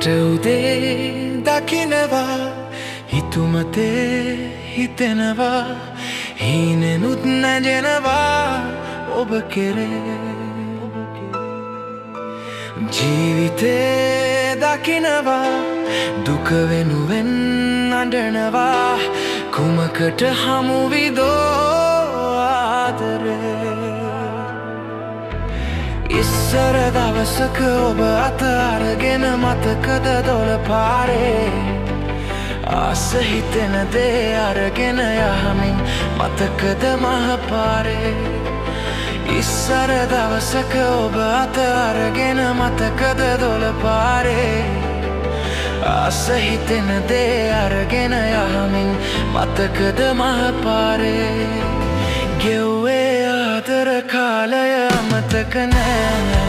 හෙට උදේ දකිනවා හිතුමතේ හිතෙනවා හීනෙනුත් නැජෙනවා ඔබ කෙරේ ජීවිතේ දකිනවා දුක වෙනුවෙන් අඬනවා කුමකට හමුවිදෝ ආදරේ ඉස්සර දවසක ඔබ අත අරගෙන මතකද දොළ පාරේ ආස හිතෙන දේ අරගෙන යහමින් මතකද මහ පාරේ ඉස්සර දවසක ඔබ අත අරගෙන මතකද දොළ පාරේ ආස හිතෙන දේ අරගෙන යහමින් මතකද මහ පාරේ ගෙව්වේ ආදර කාලය අමතක නෑ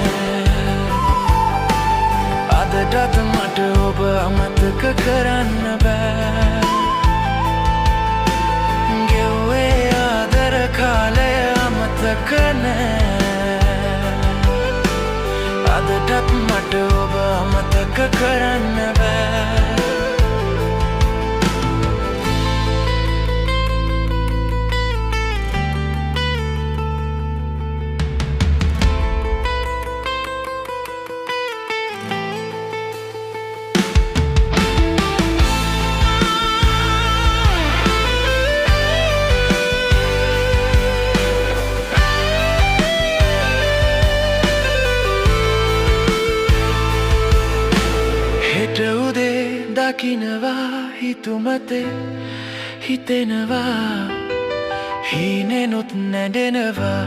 අදටත් මට ඔබ අමතක කරන්න බෑ ගෙව්වේ ආදර කාලය අමතක නෑ අදටත් මට ඔබ අමතක කරන්න බෑ දකිනවා හිතුමතේ හිතෙනවා හීනෙනුත් නැඩෙනවා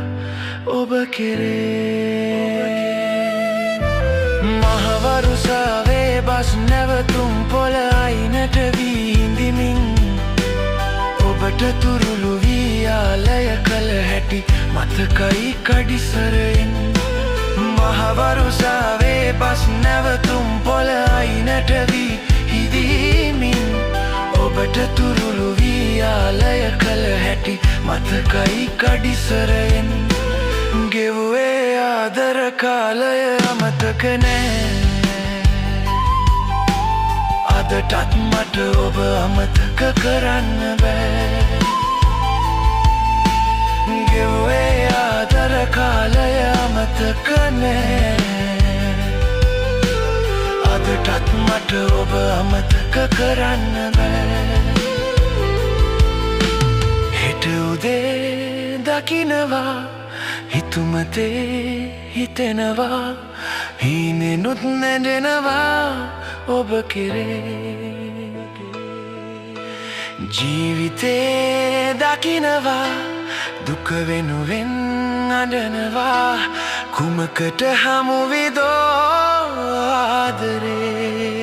ඔබ කෙරේ මහවරුසාවේ බස් නැවතුම් පොළ අයිනට වී හිඳිමින් ඔබට තුරුළු වී ආලය කළ හැටි මතකයි කඩිසරෙන් මහවරුසාවේ බස් නැවතුම් පොළ අයිනට වී හිඳිමින් ඔබට තුරුළු වී ආලය කළ හැටි මතකයි කඩිසරෙන් ගෙව්වේ ආදර කාලය අමතක නෑ අදටත් මට ඔබ අමතක කරන්න බෑ ගෙව්වේ ආදර කාලය අමතක නෑ අදටත් මට ඔබ අමතක කරන්න බෑ හෙට උදේ දකිනවා හිතුමතේ හිතෙනවා හීනෙනුත් නැඩෙනවා ඔබ කෙරේ ජීවිතේ දකිනවා දුක වෙනුවෙන් අඬනවා කුමකට හමුවිදෝ ආදරේ